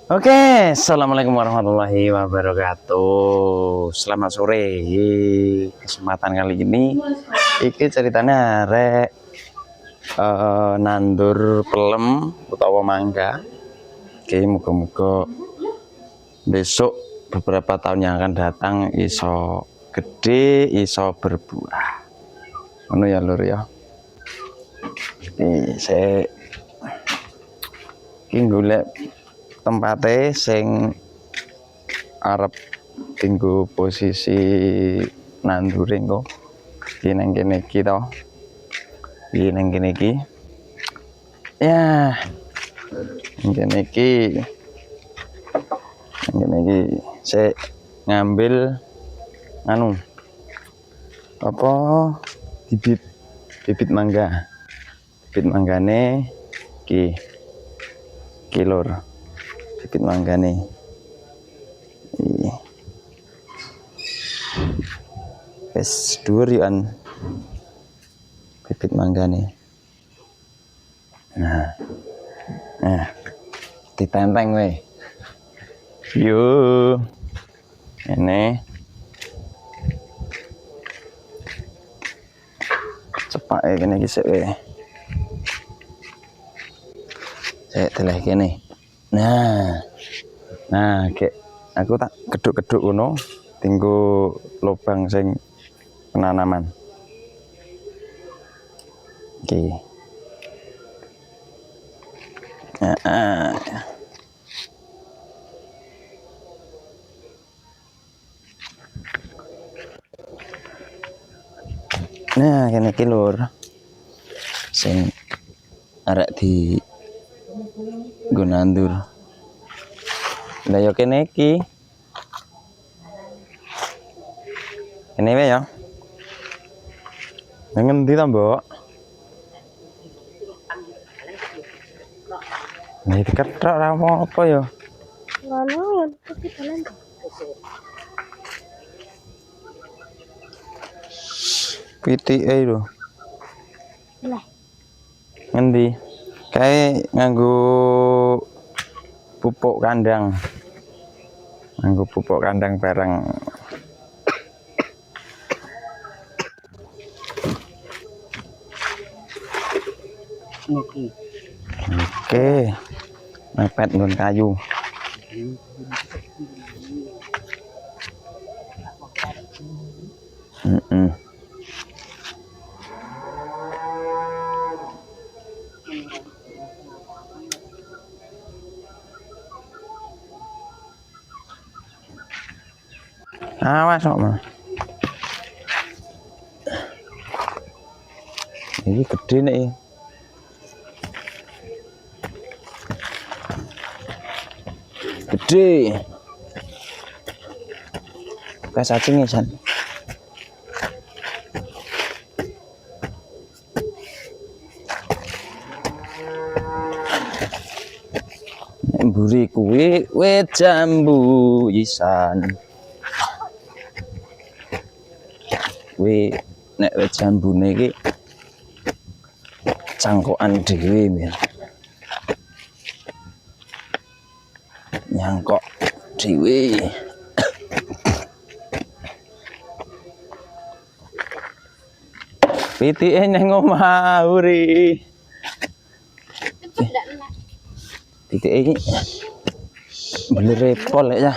Oke, assalamualaikum warahmatullahi wabarakatuh. Selamat sore. Kesempatan kali ini, iki ceritanya rek nandur pelem utawa mangga. Oke, muga-muga besok beberapa tahun yang akan datang iso gede, iso berbuah. Ngono ya lur ya. Saya golek tempatnya sing arep tinggu posisi nanduring kok iki nang kene iki to. Iki nang kene iki. Ya. Nang kene iki. Nang kene iki saya ngambil anu apa bibit mangga. Bibit manggane iki. Kilur bibit manggane wis dhuwur yuan bibit manggane. Nah ditenteng we yo ini cepak kene iki sik we saya telah kene. Nah kayak aku tak keduk-keduk ngono tinggu lubang sing penanaman. Oke. Nah kene iki lur sing arek di nggo nandur. Lah yo kene iki. Kene wae ya. Nang endi ta, Mbok? Nah, iki kethok ra apa ya? Ngono ya tapi dalan. PTA lho. Lah. Ngendi? Kae nganggo pupuk kandang. Nganggo pupuk kandang bareng. Oke. Mepet nggon kayu. Awas kok, Mas. Ini gede nih. Gede. Kayak cacing ya, San. Mburi kuwi wit jambu isan. Kuwi nek wit jambune iki cangkokan dhewe men. Nyangkok dhewe. PTE nang omah uri. PTE iki bener repol ya.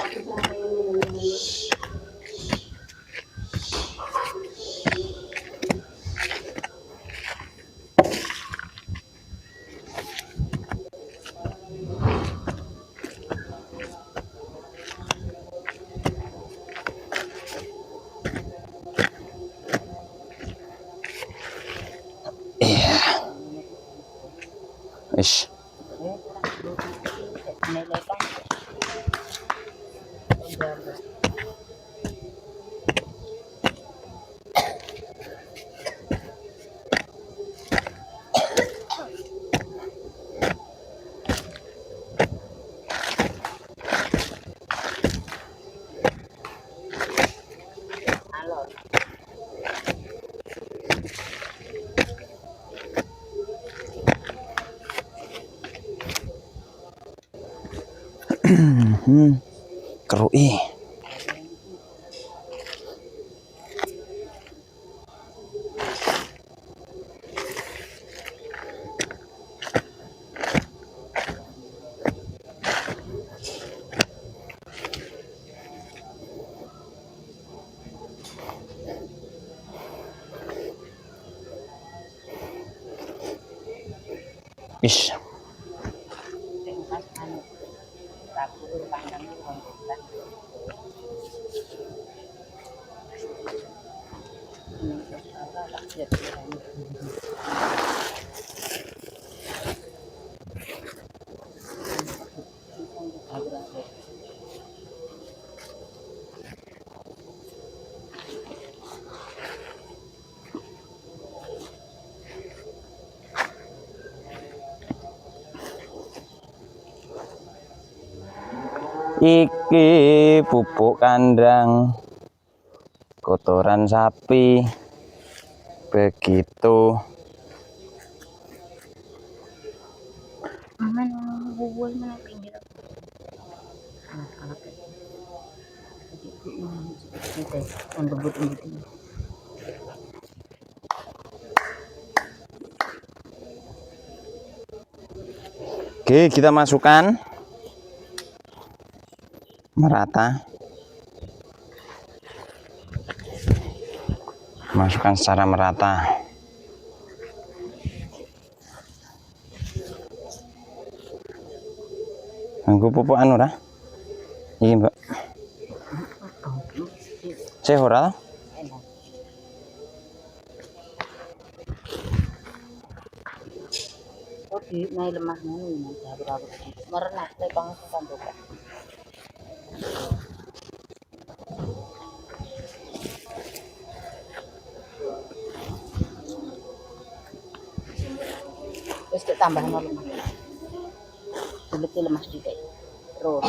Ish. Kerui. Ish. Iki pupuk kandang kotoran sapi. Begitu. Aman bubuh mana pinggir. Oke, kita masukkan merata. Masukkan secara merata. Nggo pupuk anu ra? Iki, Mbak. Cek ora? Oh, di naik lemah nih, berapa merenah teh bang sandukan. Terus kita tambah lemah. Lebih lemah sedikit. Terus.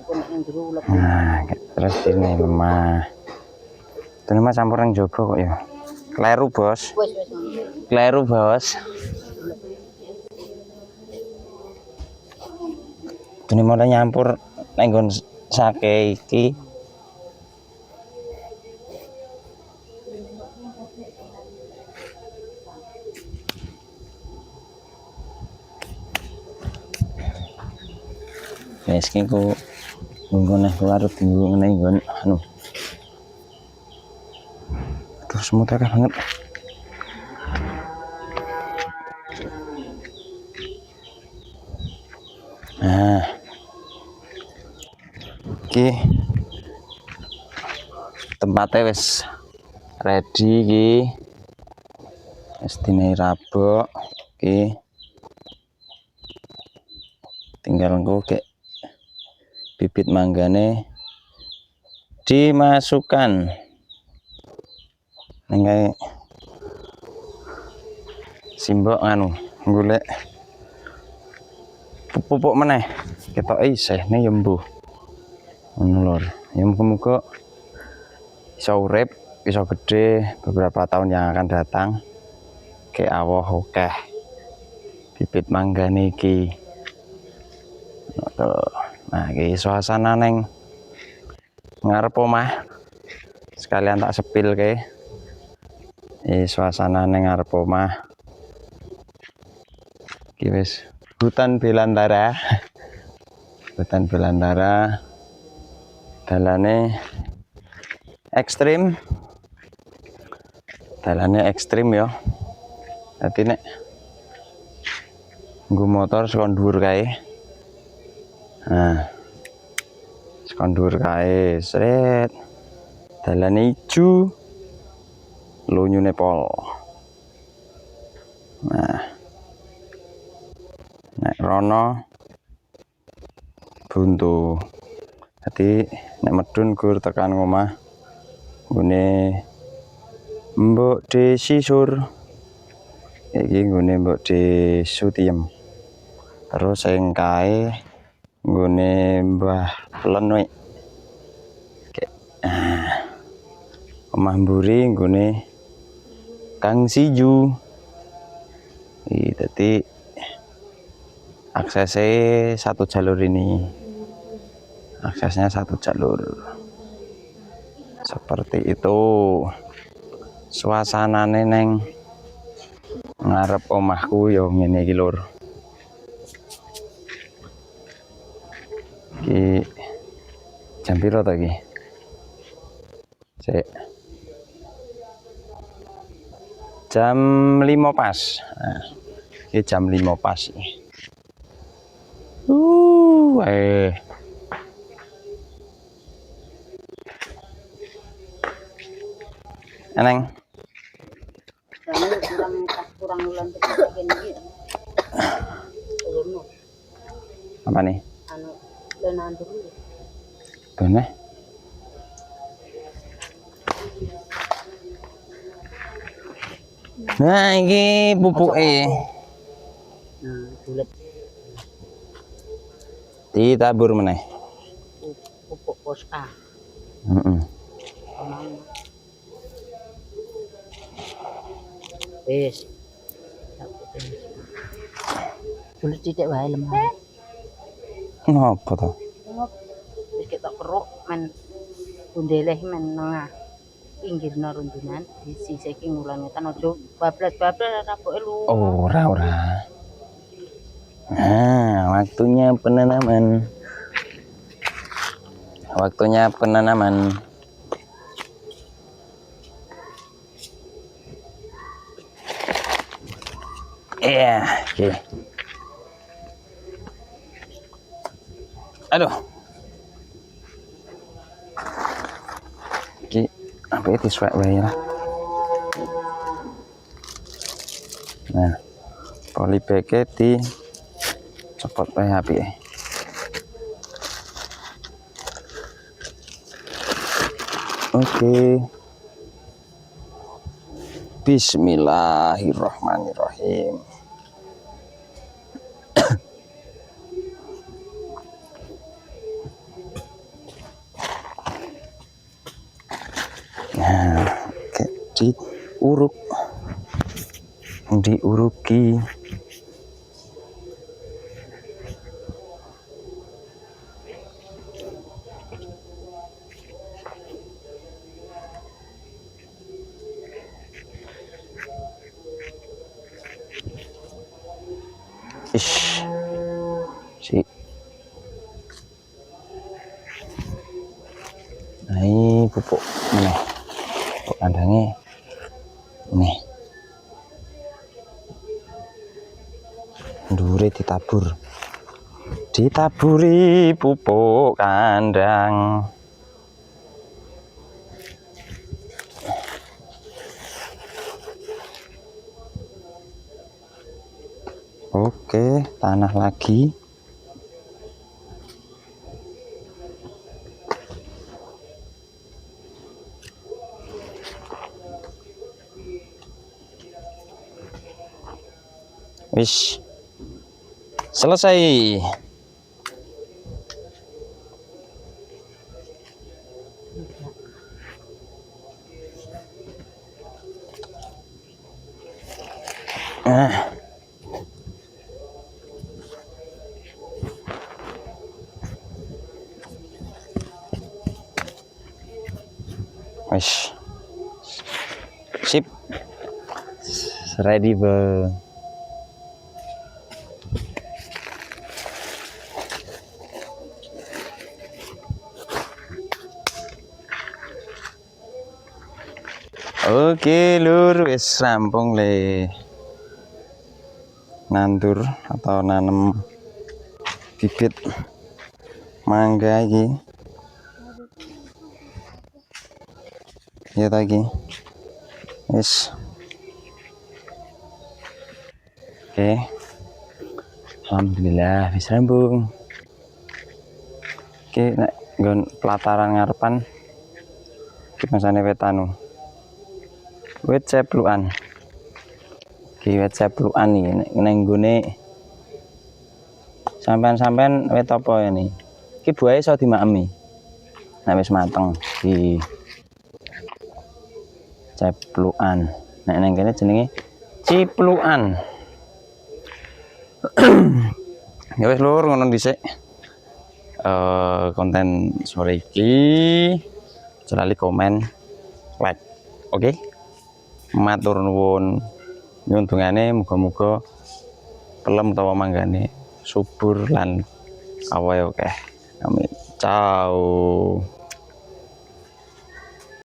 Yang dulu lebih. Nah, terus ini lemah. Ini mah campur yang jogo kok ya. Kleru, Bos. Wes. Kleru, Bos. Ini mau nyampur nenggon sake iki. Wes iki ku nggon larut nggon anu. Aduh, semut akeh banget. Nah. Iki tempatnya wis ready iki. Wis dine rabok iki. Tinggal engko kek bibit manggane dimasukkan. Nengke simbok anu golek pupuk meneh ketoke isih ne yembuh ngono lho ya muga-muga iso urip iso gede beberapa tahun yang akan datang ke Allah akeh bibit manggane iki nah iki suasana neng ngarep omah sekalian tak sepil ke suasana neng ngarep omah iki wis hutan belantara hutan belantara dalane ekstrim ya dadi nek nggo motor saka dhuwur kae nah saka dhuwur kae sret dalane ijo lunyune pol nah nek rono buntu dadi nek medun gur tekan ngomah nggone Mbok Desi Sur iki nggone Mbok Desu Tiem terus sing kae nggone Mbah Lenwik omah mburi nggone Kang Siju iki dadi aksesnya satu jalur ini, aksesnya satu jalur seperti itu. Suasanane neng ngarep omahku yo ngene iki lur. Iki jam piro to iki? Sik. Jam 5 pas. Nah, ini jam 5 pas ini. Eneng. kurang bulan begini. Apa nih? Anu, lenan dulu. Bener. Nah, ini pupuke. Nah, bulat Ditabur meneh. pupuk poska. Heeh. Wis. Bulat titik wae lemah. Ngopo to? Wis ketok keruk men bundeleh men nengah. Pinggirna rundunan di sisi ngulan wetan aja bablas-bablas rapoke lu. Ora. Nah, waktunya penanaman. Waktunya penanaman. Iya, oke. Aduh. Oke, apa itu swag wae lah. Nah, polybag di copot wae HP. Oke. Bismillahirrahmanirrahim. Nah, oke, diuruki. Ish. Si. Nah, ini pupuk ini. Pupuk kandangnya ini. Dure ditaburi pupuk kandang. Oke, tanah lagi. Wis. Selesai. Wis. Sip. Ready, Bang. Oke lur, wis rampung le nandur atau nanem bibit mangga iki. Ya lagi. Wis. Oke. Alhamdulillah wis rampung. Oke, nek nggon pelataran ngarepan masane wetanu. Wet ceplukan. Ki wet ceplukan iki ning nggone sampean-sampean wet apa ini? Ki buahe iso dimakemi. Nek wis mateng di ceplukan. Nek ning kene jenenge ciplukan. Ya wis lur ngono dhisik. Konten sore iki jangan lupa komen, like. Oke. Matur nuwun. Nyuwun dongane muga-muga pelem utawa manggane subur lan awae akeh. Amin. Ciao.